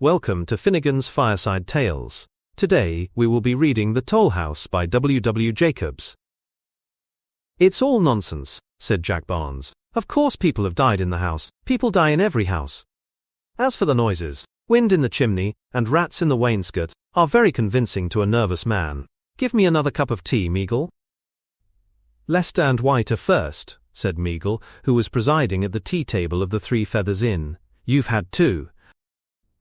Welcome to Finnegan's Fireside Tales. Today, we will be reading The Toll House by W. W. Jacobs. It's all nonsense, said Jack Barnes. Of course people have died in the house. People die in every house. As for the noises, wind in the chimney, and rats in the wainscot, are very convincing to a nervous man. Give me another cup of tea, Meagle. Lester and White are first, said Meagle, who was presiding at the tea table of the Three Feathers Inn. You've had two.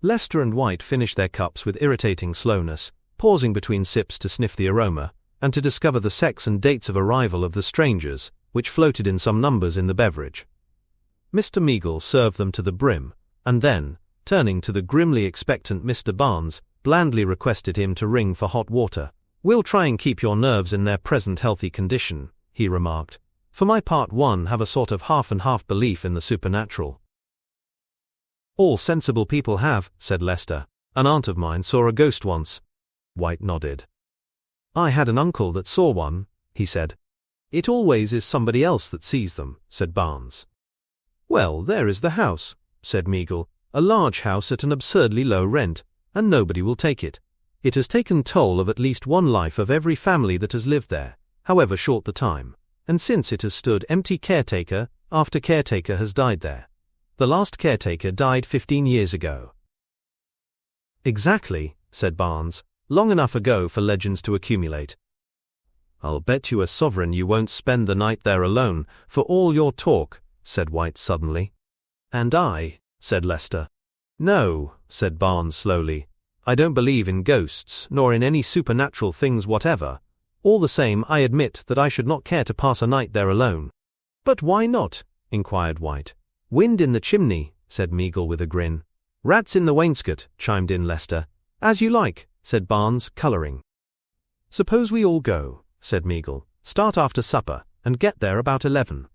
Lester and White finished their cups with irritating slowness, pausing between sips to sniff the aroma, and to discover the sex and dates of arrival of the strangers, which floated in some numbers in the beverage. Mr. Meagle served them to the brim, and then, turning to the grimly expectant Mr. Barnes, blandly requested him to ring for hot water. We'll try and keep your nerves in their present healthy condition, he remarked. For my part, have a sort of half and half belief in the supernatural. All sensible people have, said Lester. An aunt of mine saw a ghost once. White nodded. I had an uncle that saw one, he said. It always is somebody else that sees them, said Barnes. Well, there is the house, said Meagle, a large house at an absurdly low rent, and nobody will take it. It has taken toll of at least one life of every family that has lived there, however short the time, and since it has stood empty caretaker after caretaker has died there. The last caretaker died 15 years ago. Exactly, said Barnes, long enough ago for legends to accumulate. I'll bet you a sovereign you won't spend the night there alone, for all your talk, said White suddenly. And I, said Lester. No, said Barnes slowly. I don't believe in ghosts, nor in any supernatural things whatever. All the same, I admit that I should not care to pass a night there alone. But why not? Inquired White. Wind in the chimney, said Meagle with a grin. Rats in the wainscot, chimed in Lester. As you like, said Barnes, colouring. Suppose we all go, said Meagle. Start after supper, and get there about 11.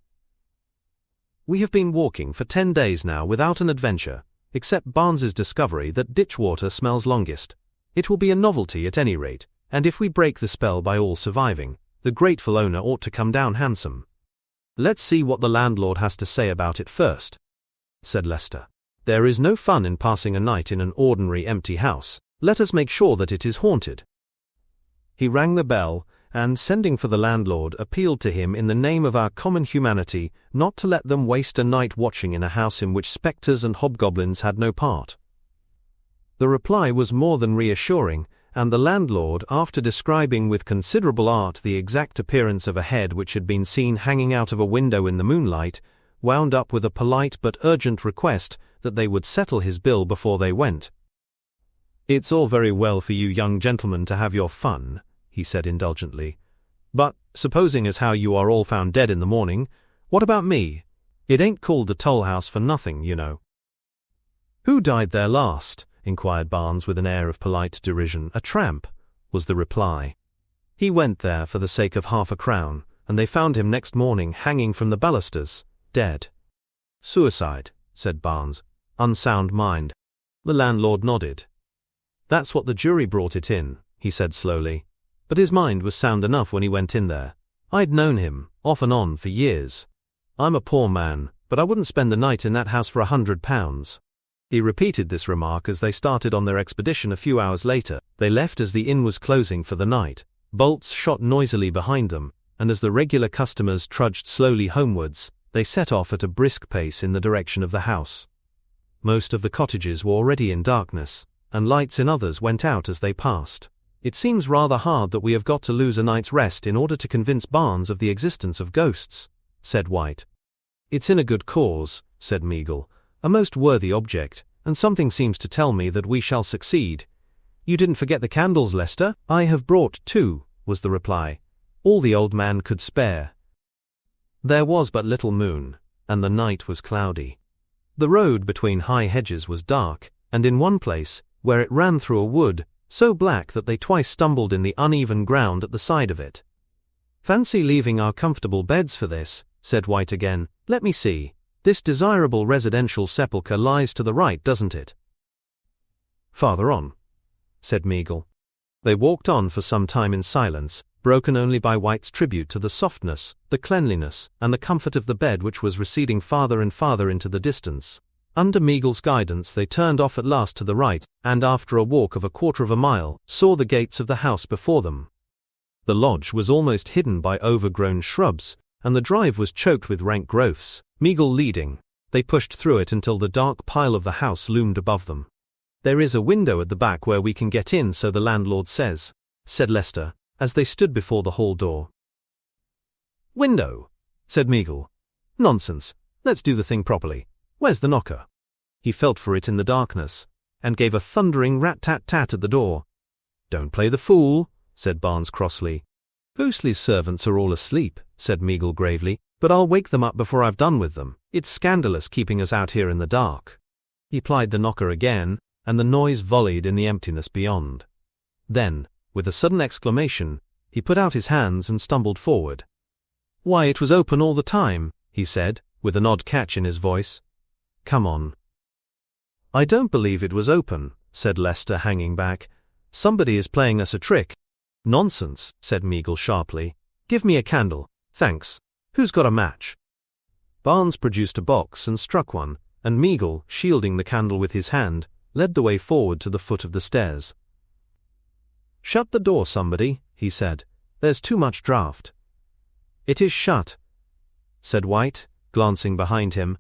We have been walking for 10 days now without an adventure, except Barnes's discovery that ditch water smells longest. It will be a novelty at any rate, and if we break the spell by all surviving, the grateful owner ought to come down handsome. Let's see what the landlord has to say about it first, said Lester. There is no fun in passing a night in an ordinary empty house. Let us make sure that it is haunted. He rang the bell, and sending for the landlord, appealed to him in the name of our common humanity not to let them waste a night watching in a house in which spectres and hobgoblins had no part. The reply was more than reassuring, and the landlord, after describing with considerable art the exact appearance of a head which had been seen hanging out of a window in the moonlight, wound up with a polite but urgent request that they would settle his bill before they went. It's all very well for you young gentlemen to have your fun, he said indulgently. But, supposing as how you are all found dead in the morning, what about me? It ain't called the Toll House for nothing, you know. Who died there last? Inquired Barnes with an air of polite derision. A tramp, was the reply. He went there for the sake of half a crown, and they found him next morning hanging from the balusters, dead. Suicide, said Barnes. Unsound mind. The landlord nodded. That's what the jury brought it in, he said slowly. But his mind was sound enough when he went in there. I'd known him, off and on, for years. I'm a poor man, but I wouldn't spend the night in that house for £100. He repeated this remark as they started on their expedition a few hours later. They left as the inn was closing for the night. Bolts shot noisily behind them, and as the regular customers trudged slowly homewards, they set off at a brisk pace in the direction of the house. Most of the cottages were already in darkness, and lights in others went out as they passed. It seems rather hard that we have got to lose a night's rest in order to convince Barnes of the existence of ghosts, said White. It's in a good cause, said Meagle. A most worthy object, and something seems to tell me that we shall succeed. You didn't forget the candles, Lester? I have brought 2, was the reply. All the old man could spare. There was but little moon, and the night was cloudy. The road between high hedges was dark, and in one place, where it ran through a wood, so black that they twice stumbled in the uneven ground at the side of it. Fancy leaving our comfortable beds for this, said White again. Let me see. This desirable residential sepulchre lies to the right, doesn't it? Farther on, said Meagle. They walked on for some time in silence, broken only by White's tribute to the softness, the cleanliness, and the comfort of the bed which was receding farther and farther into the distance. Under Meagle's guidance they turned off at last to the right, and after a walk of 1/4 mile, saw the gates of the house before them. The lodge was almost hidden by overgrown shrubs, and the drive was choked with rank growths. Meagle leading, they pushed through it until the dark pile of the house loomed above them. "There is a window at the back where we can get in, so the landlord says," said Lester, as they stood before the hall door. "Window," said Meagle. "Nonsense, let's do the thing properly. Where's the knocker?" He felt for it in the darkness, and gave a thundering rat-tat-tat at the door. "Don't play the fool," said Barnes crossly. "Ghostly's servants are all asleep," said Meagle gravely, "but I'll wake them up before I've done with them. It's scandalous keeping us out here in the dark." He plied the knocker again, and the noise volleyed in the emptiness beyond. Then, with a sudden exclamation, he put out his hands and stumbled forward. "Why, it was open all the time," he said, with an odd catch in his voice. "Come on." "I don't believe it was open," said Lester, hanging back. "Somebody is playing us a trick." "Nonsense," said Meagle sharply. "Give me a candle, thanks. Who's got a match?" Barnes produced a box and struck one, and Meagle, shielding the candle with his hand, led the way forward to the foot of the stairs. "Shut the door, somebody," he said. "There's too much draught." "It is shut," said White, glancing behind him.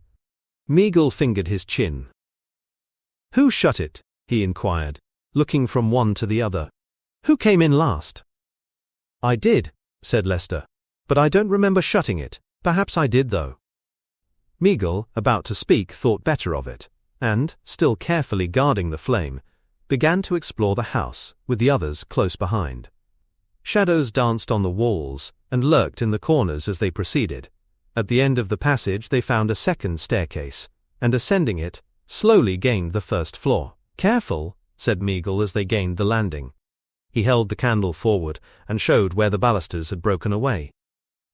Meagle fingered his chin. "Who shut it?" he inquired, looking from one to the other. "Who came in last?" "I did," said Lester, "but I don't remember shutting it. Perhaps I did, though." Meagle, about to speak, thought better of it, and, still carefully guarding the flame, began to explore the house, with the others close behind. Shadows danced on the walls and lurked in the corners as they proceeded. At the end of the passage they found a second staircase, and ascending it, slowly gained the first floor. "Careful," said Meagle as they gained the landing. He held the candle forward and showed where the balusters had broken away.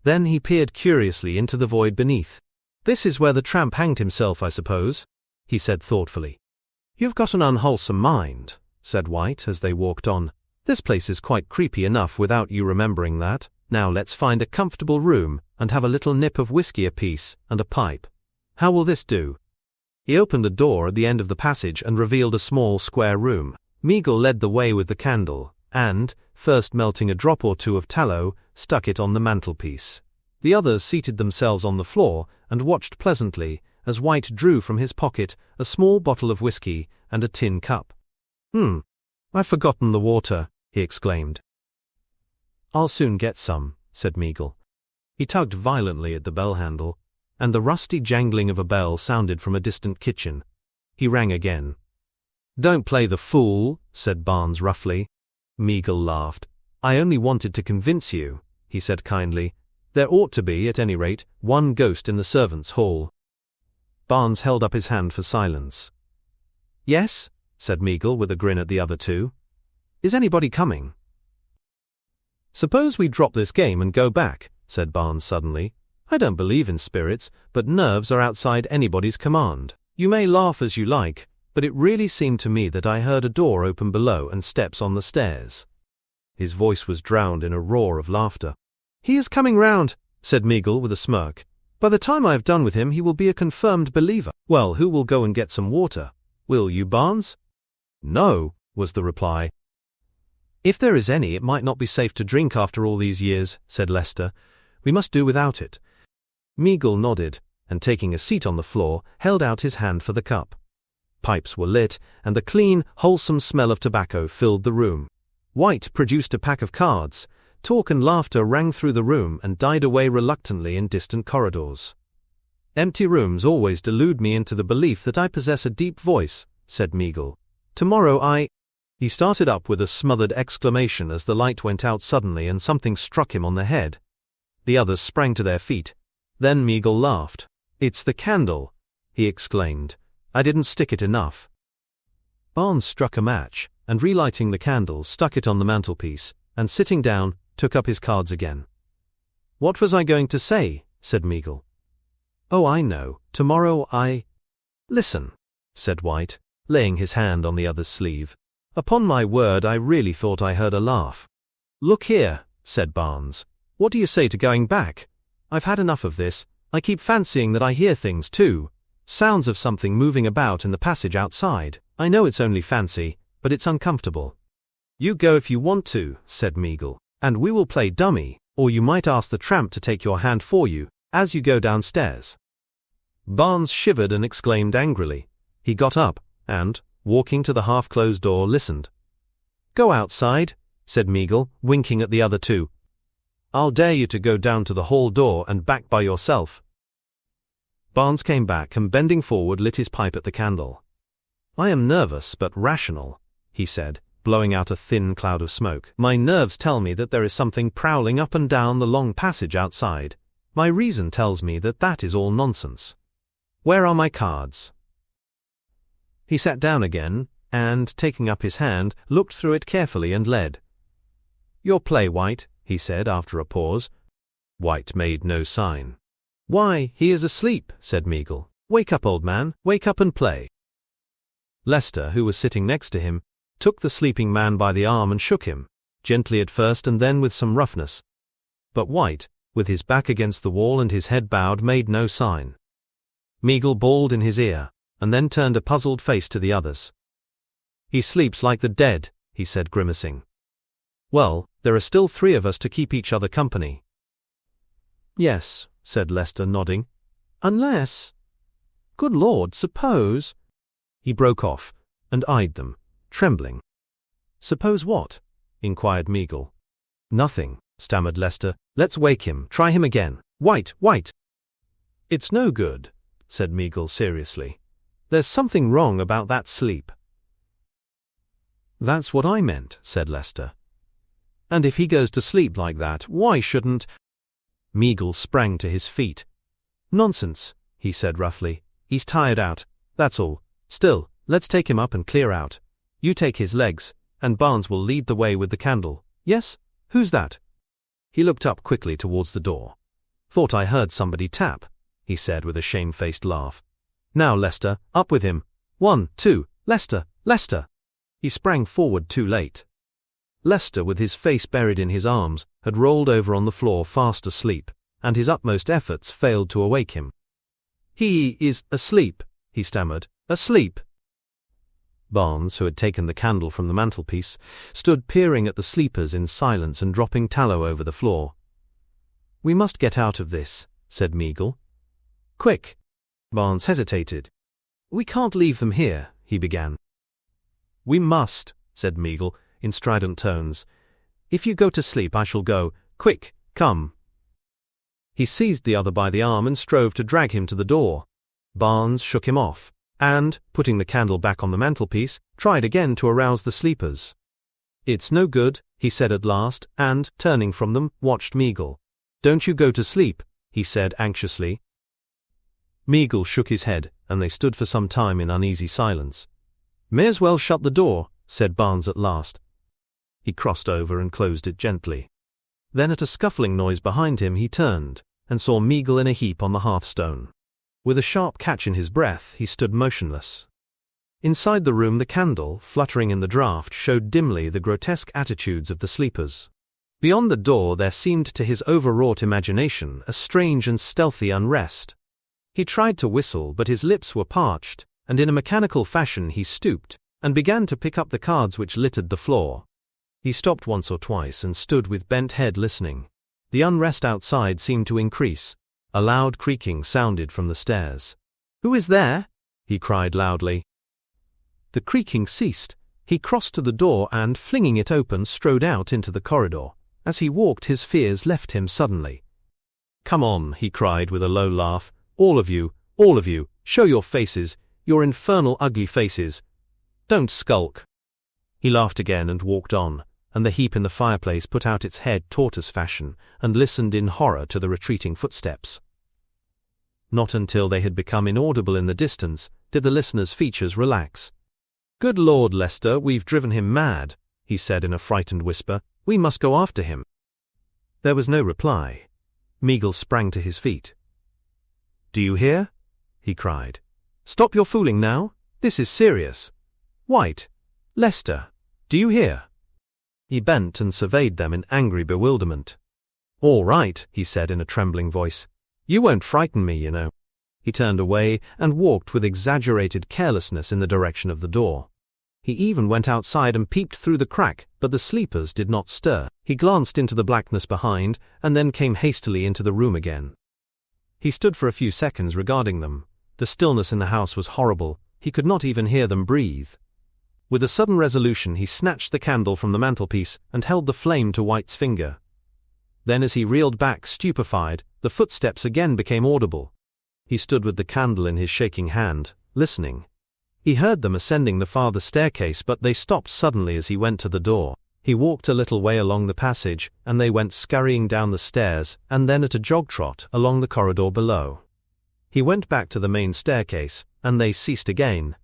Then he peered curiously into the void beneath. "This is where the tramp hanged himself, I suppose," he said thoughtfully. "You've got an unwholesome mind," said White as they walked on. "This place is quite creepy enough without you remembering that. Now let's find a comfortable room and have a little nip of whiskey apiece and a pipe. How will this do?" He opened a door at the end of the passage and revealed a small square room. Meagle led the way with the candle, and, first melting a drop or two of tallow, stuck it on the mantelpiece. The others seated themselves on the floor and watched pleasantly as White drew from his pocket a small bottle of whiskey and a tin cup. I've forgotten the water," he exclaimed. "I'll soon get some," said Meagle. He tugged violently at the bell handle, and the rusty jangling of a bell sounded from a distant kitchen. He rang again. "Don't play the fool," said Barnes roughly. Meagle laughed. "I only wanted to convince you," he said kindly. "There ought to be, at any rate, one ghost in the servants' hall." Barnes held up his hand for silence. "Yes?" said Meagle with a grin at the other two. "Is anybody coming?" "Suppose we drop this game and go back," said Barnes suddenly. "I don't believe in spirits, but nerves are outside anybody's command. You may laugh as you like, but it really seemed to me that I heard a door open below and steps on the stairs." His voice was drowned in a roar of laughter. "He is coming round," said Meagle with a smirk. "By the time I have done with him he will be a confirmed believer. Well, who will go and get some water? Will you, Barnes?" "No," was the reply. "If there is any, it might not be safe to drink after all these years," said Lester. "We must do without it." Meagle nodded, and taking a seat on the floor, held out his hand for the cup. Pipes were lit, and the clean, wholesome smell of tobacco filled the room. White produced a pack of cards. Talk and laughter rang through the room and died away reluctantly in distant corridors. "Empty rooms always delude me into the belief that I possess a deep voice," said Meagle. "Tomorrow He started up with a smothered exclamation as the light went out suddenly and something struck him on the head. The others sprang to their feet. Then Meagle laughed. "It's the candle," he exclaimed. "I didn't stick it enough." Barnes struck a match, and relighting the candle, stuck it on the mantelpiece, and sitting down, took up his cards again. "What was I going to say?" said Meagle. "Oh, I know. Tomorrow Listen," said White, laying his hand on the other's sleeve. "Upon my word, I really thought I heard a laugh." "Look here," said Barnes. "What do you say to going back? I've had enough of this. I keep fancying that I hear things too. Sounds of something moving about in the passage outside. I know it's only fancy, but it's uncomfortable. You go if you want to, said Meagle, and we will play dummy, or you might ask the tramp to take your hand for you, as you go downstairs. Barnes shivered and exclaimed angrily. He got up, and, walking to the half-closed door, listened. Go outside, said Meagle, winking at the other two. I'll dare you to go down to the hall door and back by yourself. Barnes came back and bending forward lit his pipe at the candle. I am nervous but rational, he said, blowing out a thin cloud of smoke. My nerves tell me that there is something prowling up and down the long passage outside. My reason tells me that that is all nonsense. Where are my cards? He sat down again, and, taking up his hand, looked through it carefully and led. Your play, White, he said after a pause. White made no sign. Why, he is asleep, said Meagle. Wake up, old man, wake up and play. Lester, who was sitting next to him, took the sleeping man by the arm and shook him, gently at first and then with some roughness. But White, with his back against the wall and his head bowed, made no sign. Meagle bawled in his ear, and then turned a puzzled face to the others. He sleeps like the dead, he said, grimacing. Well, there are still 3 of us to keep each other company. Yes, said Lester, nodding. Unless... Good Lord, suppose... He broke off, and eyed them, trembling. Suppose what? Inquired Meagle. Nothing, stammered Lester. Let's wake him. Try him again. White, White! It's no good, said Meagle seriously. There's something wrong about that sleep. That's what I meant, said Lester. And if he goes to sleep like that, why shouldn't... Meagle sprang to his feet. Nonsense, he said roughly. He's tired out, that's all. Still, let's take him up and clear out. You take his legs, and Barnes will lead the way with the candle. Yes? Who's that? He looked up quickly towards the door. Thought I heard somebody tap, he said with a shamefaced laugh. Now, Lester, up with him. 1, 2, Lester, Lester! He sprang forward too late. Lester, with his face buried in his arms, had rolled over on the floor fast asleep, and his utmost efforts failed to awake him. He is asleep, he stammered. Asleep. Barnes, who had taken the candle from the mantelpiece, stood peering at the sleepers in silence and dropping tallow over the floor. We must get out of this, said Meagle. Quick. Barnes hesitated. We can't leave them here, he began. We must, said Meagle, in strident tones. If you go to sleep, I shall go. Quick, come. He seized the other by the arm and strove to drag him to the door. Barnes shook him off, and, putting the candle back on the mantelpiece, tried again to arouse the sleepers. It's no good, he said at last, and, turning from them, watched Meagle. Don't you go to sleep, he said anxiously. Meagle shook his head, and they stood for some time in uneasy silence. May as well shut the door, said Barnes at last. He crossed over and closed it gently. Then at a scuffling noise behind him he turned, and saw Meagle in a heap on the hearthstone. With a sharp catch in his breath, he stood motionless. Inside the room the candle, fluttering in the draught, showed dimly the grotesque attitudes of the sleepers. Beyond the door there seemed to his overwrought imagination a strange and stealthy unrest. He tried to whistle, but his lips were parched, and in a mechanical fashion he stooped, and began to pick up the cards which littered the floor. He stopped once or twice and stood with bent head listening. The unrest outside seemed to increase. A loud creaking sounded from the stairs. Who is there? He cried loudly. The creaking ceased. He crossed to the door and, flinging it open, strode out into the corridor. As he walked, his fears left him suddenly. Come on, he cried with a low laugh. All of you, show your faces, your infernal ugly faces. Don't skulk. He laughed again and walked on, and the heap in the fireplace put out its head tortoise fashion and listened in horror to the retreating footsteps. Not until they had become inaudible in the distance did the listener's features relax. Good Lord, Lester, we've driven him mad, he said in a frightened whisper. We must go after him. There was no reply. Meagle sprang to his feet. Do you hear? He cried. Stop your fooling now. This is serious. White, Lester, do you hear? He bent and surveyed them in angry bewilderment. All right, he said in a trembling voice. You won't frighten me, you know. He turned away and walked with exaggerated carelessness in the direction of the door. He even went outside and peeped through the crack, but the sleepers did not stir. He glanced into the blackness behind, and then came hastily into the room again. He stood for a few seconds regarding them. The stillness in the house was horrible. He could not even hear them breathe. With a sudden resolution, he snatched the candle from the mantelpiece and held the flame to White's finger. Then, as he reeled back, stupefied, the footsteps again became audible. He stood with the candle in his shaking hand, listening. He heard them ascending the farther staircase, but they stopped suddenly as he went to the door. He walked a little way along the passage, and they went scurrying down the stairs, and then at a jog trot along the corridor below. He went back to the main staircase, and they ceased again.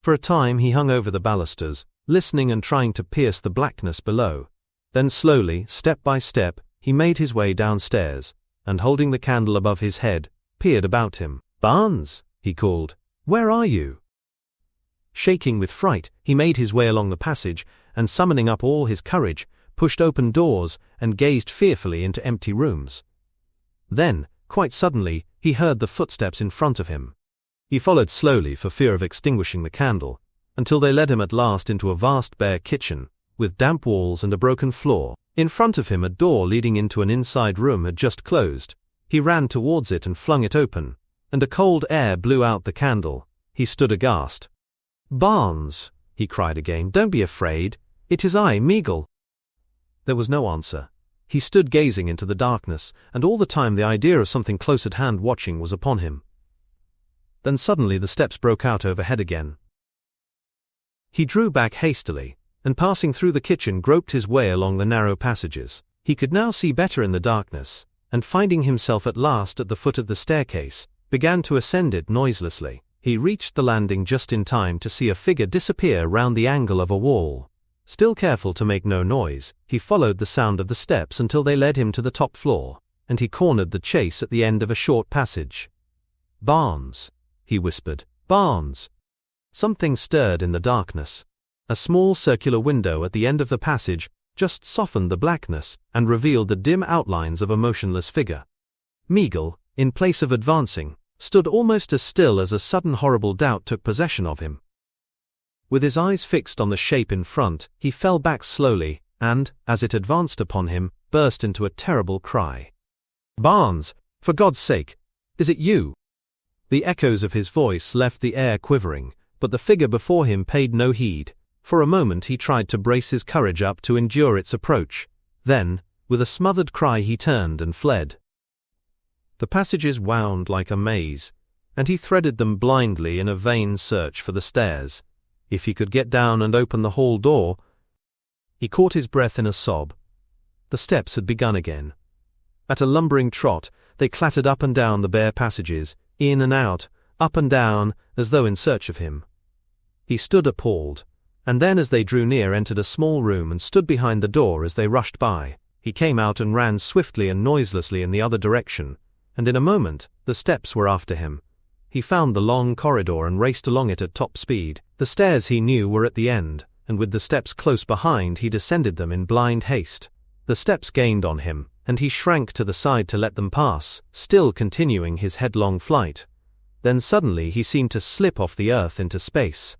For a time he hung over the balusters, listening and trying to pierce the blackness below. Then slowly, step by step, he made his way downstairs, and holding the candle above his head, peered about him. "Barnes," he called, "where are you?" Shaking with fright, he made his way along the passage, and summoning up all his courage, pushed open doors and gazed fearfully into empty rooms. Then, quite suddenly, he heard the footsteps in front of him. He followed slowly for fear of extinguishing the candle, until they led him at last into a vast bare kitchen, with damp walls and a broken floor. In front of him a door leading into an inside room had just closed. He ran towards it and flung it open, and a cold air blew out the candle. He stood aghast. "Barnes," he cried again, "don't be afraid. It is I, Meagle." There was no answer. He stood gazing into the darkness, and all the time the idea of something close at hand watching was upon him. Then suddenly the steps broke out overhead again. He drew back hastily, and passing through the kitchen groped his way along the narrow passages. He could now see better in the darkness, and finding himself at last at the foot of the staircase, began to ascend it noiselessly. He reached the landing just in time to see a figure disappear round the angle of a wall. Still careful to make no noise, he followed the sound of the steps until they led him to the top floor, and he cornered the chase at the end of a short passage. "Barnes," he whispered, "Barnes." Something stirred in the darkness. A small circular window at the end of the passage just softened the blackness and revealed the dim outlines of a motionless figure. Meagle, in place of advancing, stood almost as still as a sudden horrible doubt took possession of him. With his eyes fixed on the shape in front, he fell back slowly, and, as it advanced upon him, burst into a terrible cry. "Barnes, for God's sake, is it you?" The echoes of his voice left the air quivering, but the figure before him paid no heed. For a moment he tried to brace his courage up to endure its approach. Then, with a smothered cry, he turned and fled. The passages wound like a maze, and he threaded them blindly in a vain search for the stairs. If he could get down and open the hall door— He caught his breath in a sob. The steps had begun again. At a lumbering trot, they clattered up and down the bare passages, in and out, up and down, as though in search of him. He stood appalled, and then as they drew near entered a small room and stood behind the door as they rushed by. He came out and ran swiftly and noiselessly in the other direction, and in a moment the steps were after him. He found the long corridor and raced along it at top speed. The stairs he knew were at the end, and with the steps close behind he descended them in blind haste. The steps gained on him, and he shrank to the side to let them pass, still continuing his headlong flight. Then suddenly he seemed to slip off the earth into space.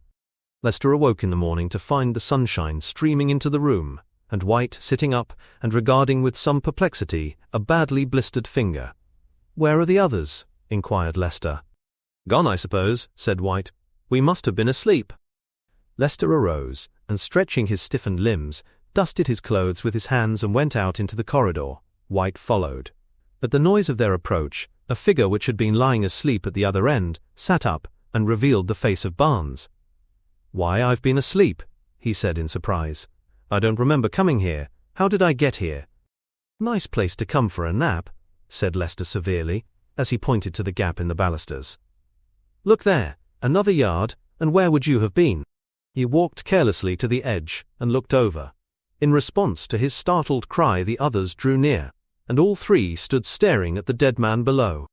Lester awoke in the morning to find the sunshine streaming into the room, and White sitting up and regarding with some perplexity a badly blistered finger. "Where are the others?" inquired Lester. "Gone, I suppose," said White. "We must have been asleep." Lester arose, and stretching his stiffened limbs, dusted his clothes with his hands and went out into the corridor. White followed. At the noise of their approach, a figure which had been lying asleep at the other end sat up and revealed the face of Barnes. "Why, I've been asleep," he said in surprise. "I don't remember coming here. How did I get here?" "Nice place to come for a nap," said Lester severely, as he pointed to the gap in the balusters. "Look there, another yard, and where would you have been?" He walked carelessly to the edge and looked over. In response to his startled cry the others drew near, and all three stood staring at the dead man below.